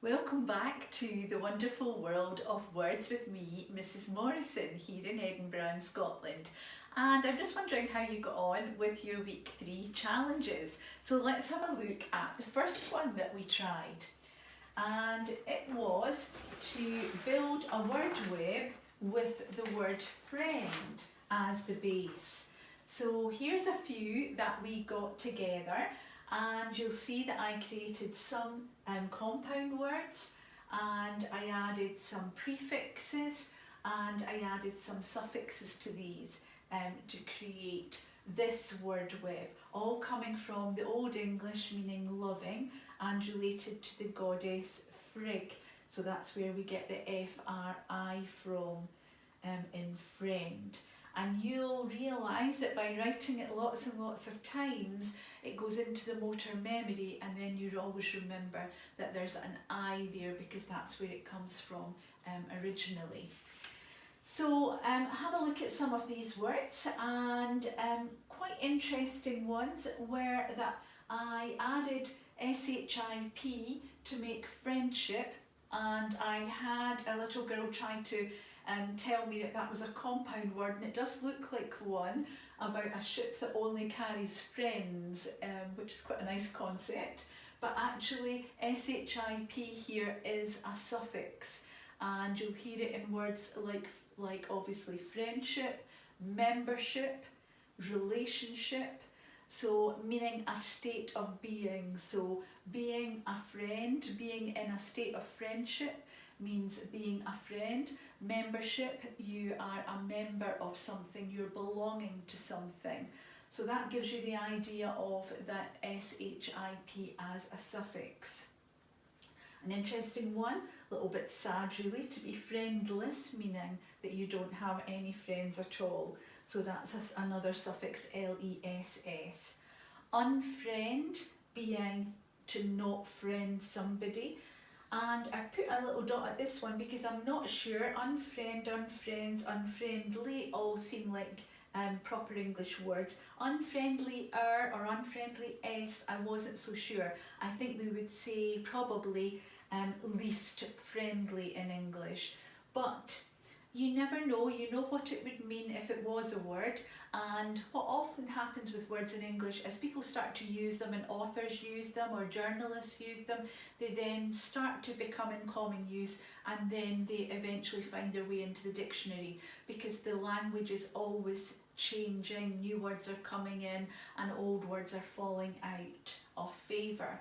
Welcome back to the wonderful world of words with me, Mrs. Morrison, here in Edinburgh in Scotland. And I'm just wondering how you got on with your week 3 challenges. So let's have a look at the first one that we tried. And it was to build a word web with the word friend as the base. So here's a few that we got together. And you'll see that I created some compound words, and I added some prefixes, and I added some suffixes to these to create this word web, all coming from the Old English meaning loving and related to the goddess Frigg. So that's where we get the F-R-I from in friend. And you'll realise that by writing it lots and lots of times, it goes into the motor memory, and then you always remember that there's an I there because that's where it comes from originally. So have a look at some of these words, and quite interesting ones were that I added SHIP to make friendship, and I had a little girl trying to tell me that that was a compound word, and it does look like one about a ship that only carries friends, which is quite a nice concept, but actually SHIP here is a suffix, and you'll hear it in words like obviously friendship, membership, relationship, so meaning a state of being. So being a friend, being in a state of friendship means being a friend. Membership, you are a member of something, you're belonging to something. So that gives you the idea of that SHIP as a suffix. An interesting one, a little bit sad really, to be friendless, meaning that you don't have any friends at all. So that's another suffix, LESS. Unfriend, being to not friend somebody. And I've put a little dot at this one because I'm not sure. Unfriend, unfriends, unfriendly all seem like proper English words. Unfriendlier or unfriendliest, I wasn't so sure. I think we would say probably least friendly in English. But you never know, you know what it would mean if it was a word. And what often happens with words in English is people start to use them, and authors use them or journalists use them. They then start to become in common use, and then they eventually find their way into the dictionary because the language is always changing, new words are coming in and old words are falling out of favour.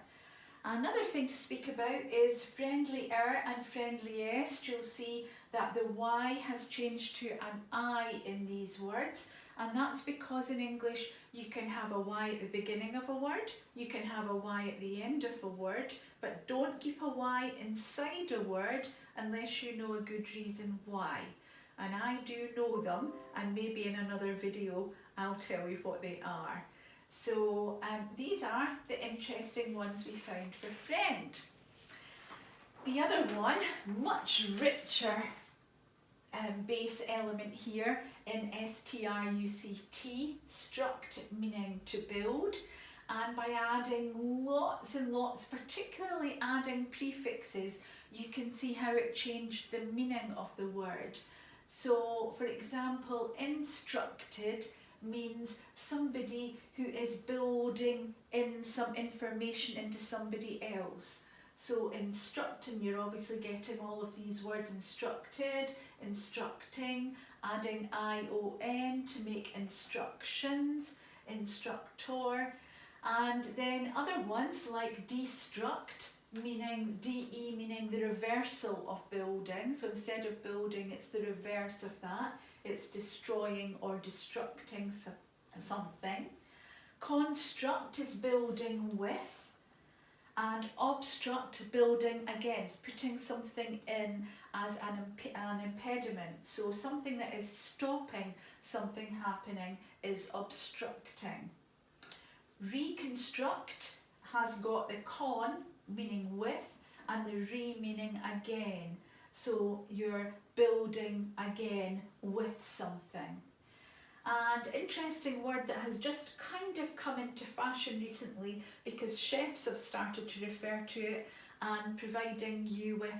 Another thing to speak about is friendlier and friendliest. You'll see that the Y has changed to an I in these words, and that's because in English you can have a Y at the beginning of a word, you can have a Y at the end of a word, but don't keep a Y inside a word unless you know a good reason why. And I do know them, and maybe in another video I'll tell you what they are. So these are the interesting ones we found for friend. The other one, much richer base element here in STRUCT, struct meaning to build, and by adding lots and lots, particularly adding prefixes, you can see how it changed the meaning of the word. So for example, instructed means somebody who is building in some information into somebody else. So instructing, you're obviously getting all of these words: instructed, instructing, adding ION to make instructions, instructor, and then other ones like destruct, meaning DE, meaning the reversal of building. So instead of building, it's the reverse of that. It's destroying or destructing something. Construct is building with, and obstruct, building against, putting something in as an impediment. So something that is stopping something happening is obstructing. Reconstruct has got the con, meaning with, and the re, meaning again. So you're building again with something. And interesting word that has just kind of come into fashion recently because chefs have started to refer to it, and providing you with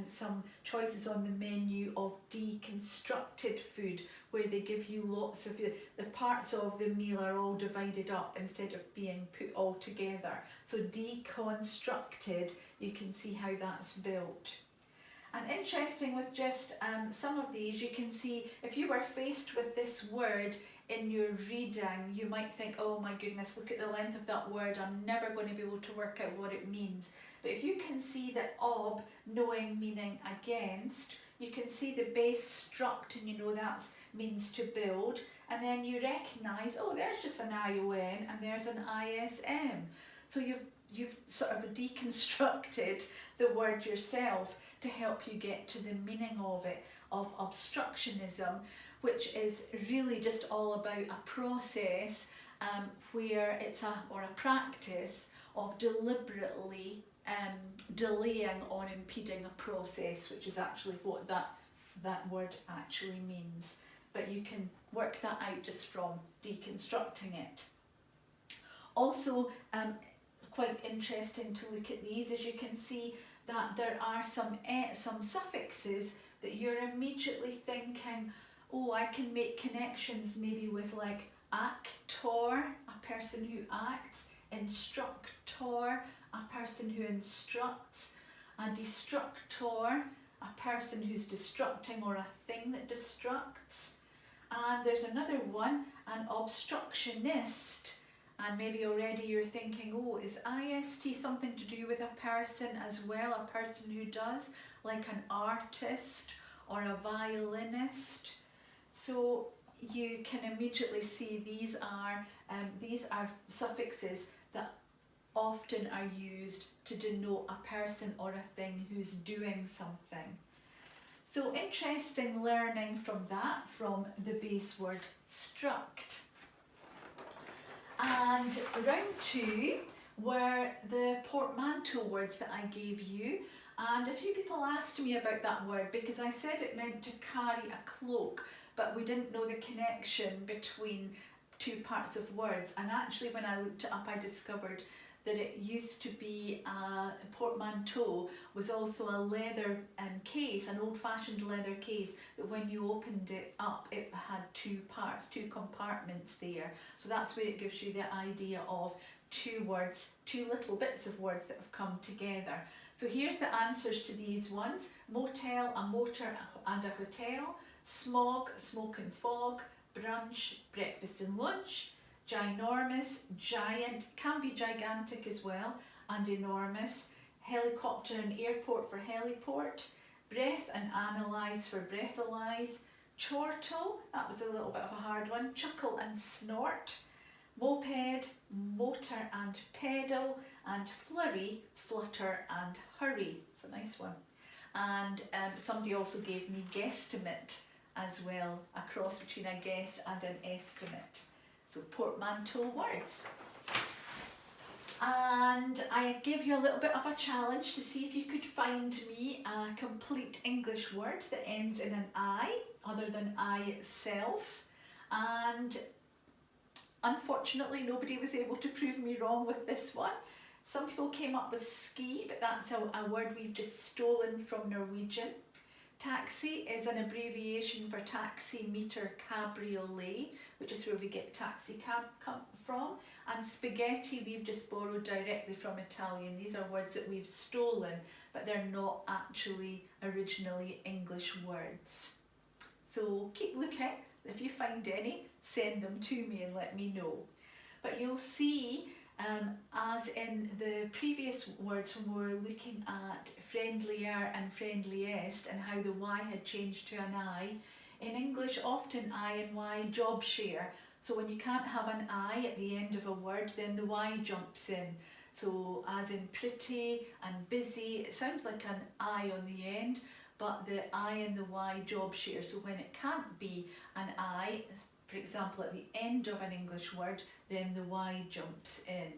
some choices on the menu of deconstructed food, where they give you lots of the parts of the meal are all divided up instead of being put all together. So deconstructed, you can see how that's built. And interesting with just some of these, you can see if you were faced with this word in your reading, you might think, oh my goodness, look at the length of that word, I'm never going to be able to work out what it means. But if you can see that ob, knowing meaning against, you can see the base struct, and you know that means to build, and then you recognise, oh, there's just an ION and there's an ISM. So you've sort of deconstructed the word yourself to help you get to the meaning of it, of obstructionism, which is really just all about a process where it's a practice of deliberately delaying or impeding a process, which is actually what that word actually means. But you can work that out just from deconstructing it. Also, quite interesting to look at these, as you can see that there are some suffixes that you're immediately thinking, oh, I can make connections maybe with like actor, a person who acts, instructor, a person who instructs, a destructor, a person who's destructing or a thing that destructs. And there's another one, an obstructionist. And maybe already you're thinking, oh, is IST something to do with a person as well? A person who does, like an artist or a violinist. So you can immediately see these are suffixes that often are used to denote a person or a thing who's doing something. So interesting learning from that, from the base word struct. And round 2 were the portmanteau words that I gave you, and a few people asked me about that word because I said it meant to carry a cloak, but we didn't know the connection between two parts of words. And actually when I looked it up, I discovered that it used to be a portmanteau was also a leather case, an old-fashioned leather case, that when you opened it up it had two parts, two compartments there. So that's where it gives you the idea of two words, two little bits of words that have come together. So here's the answers to these ones: motel, a motor and a hotel; smog, smoke and fog; brunch, breakfast and lunch; ginormous, giant, can be gigantic as well, and enormous; helicopter and airport for heliport; breath and analyse for breathalyse; chortle, that was a little bit of a hard one; chuckle and snort; moped, motor and pedal; and flurry, flutter and hurry. It's a nice one. And somebody also gave me guesstimate as well, a cross between a guess and an estimate. So portmanteau words. And I give you a little bit of a challenge to see if you could find me a complete English word that ends in an I, other than I itself. And unfortunately nobody was able to prove me wrong with this one. Some people came up with ski, but that's a word we've just stolen from Norwegian. Taxi is an abbreviation for taxi meter cabriolet, which is where we get taxi cab from. And spaghetti we've just borrowed directly from Italian. These are words that we've stolen, but they're not actually originally English words. So keep looking. If you find any, send them to me and let me know. But you'll see, as in the previous words when we were looking at friendlier and friendliest and how the Y had changed to an I, in English often I and Y job share. So when you can't have an I at the end of a word, then the Y jumps in. So as in pretty and busy, it sounds like an I on the end, but the I and the Y job share. So when it can't be an I, for example, at the end of an English word, then the Y jumps in.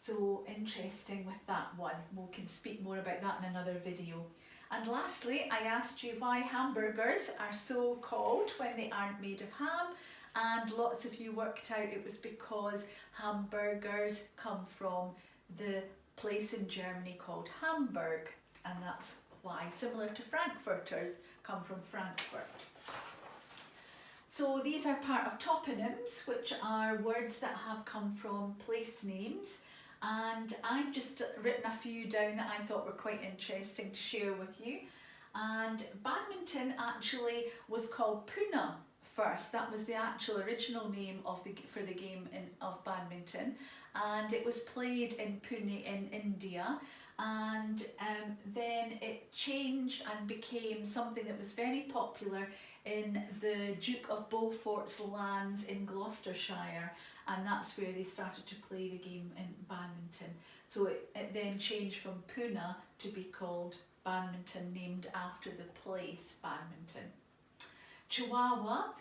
So interesting with that one. We can speak more about that in another video. And lastly, I asked you why hamburgers are so called when they aren't made of ham, and lots of you worked out it was because hamburgers come from the place in Germany called Hamburg, and that's why, similar to Frankfurters, come from Frankfurt. So these are part of toponyms, which are words that have come from place names, and I've just written a few down that I thought were quite interesting to share with you. And badminton actually was called Pune first. That was the actual original name for the game of badminton, and it was played in Pune in India. And then it changed and became something that was very popular in the Duke of Beaufort's lands in Gloucestershire, and that's where they started to play the game in badminton. So it then changed from Pune to be called badminton, named after the place Badminton. Chihuahua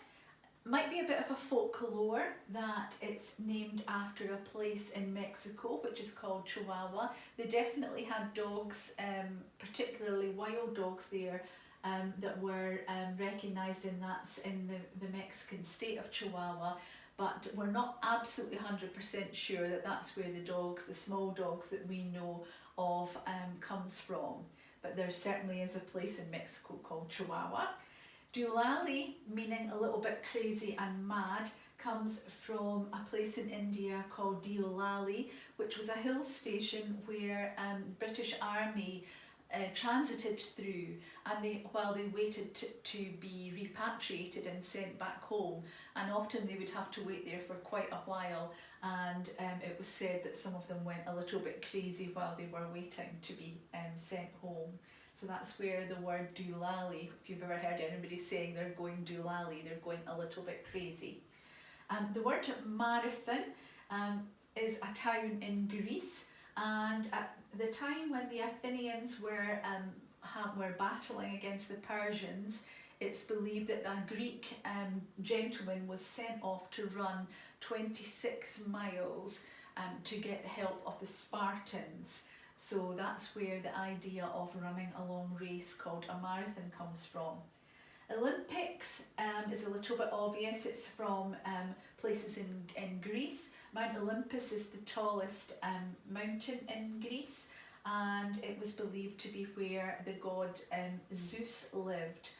might be a bit of a folklore that it's named after a place in Mexico which is called Chihuahua. They definitely had dogs, particularly wild dogs there, that were recognised in the Mexican state of Chihuahua, but we're not absolutely 100% sure that that's where the small dogs that we know of comes from. But there certainly is a place in Mexico called Chihuahua. Doolally, meaning a little bit crazy and mad, comes from a place in India called Deolali, which was a hill station where British Army transited through, and while they waited to be repatriated and sent back home, and often they would have to wait there for quite a while, and it was said that some of them went a little bit crazy while they were waiting to be sent home. So that's where the word doolally, if you've ever heard anybody saying they're going doolally, they're going a little bit crazy. The word marathon is a town in Greece, and at the time when the Athenians were battling against the Persians, it's believed that a Greek gentleman was sent off to run 26 miles to get the help of the Spartans. So that's where the idea of running a long race called a marathon comes from. Olympics is a little bit obvious. It's from places in Greece. Mount Olympus is the tallest mountain in Greece, and it was believed to be where the god Zeus lived.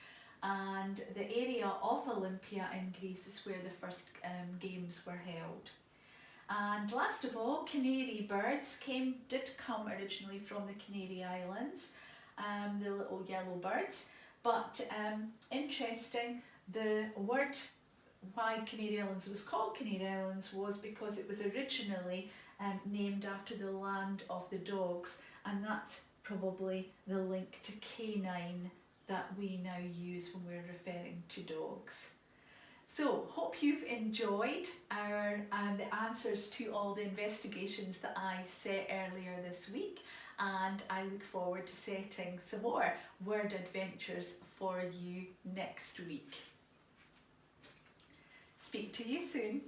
And the area of Olympia in Greece is where the first games were held. And last of all, canary birds did come originally from the Canary Islands, the little yellow birds. But interesting, the word why Canary Islands was called Canary Islands was because it was originally named after the land of the dogs, and that's probably the link to canine that we now use when we're referring to dogs. So, hope you've enjoyed the answers to all the investigations that I set earlier this week, and I look forward to setting some more word adventures for you next week. Speak to you soon.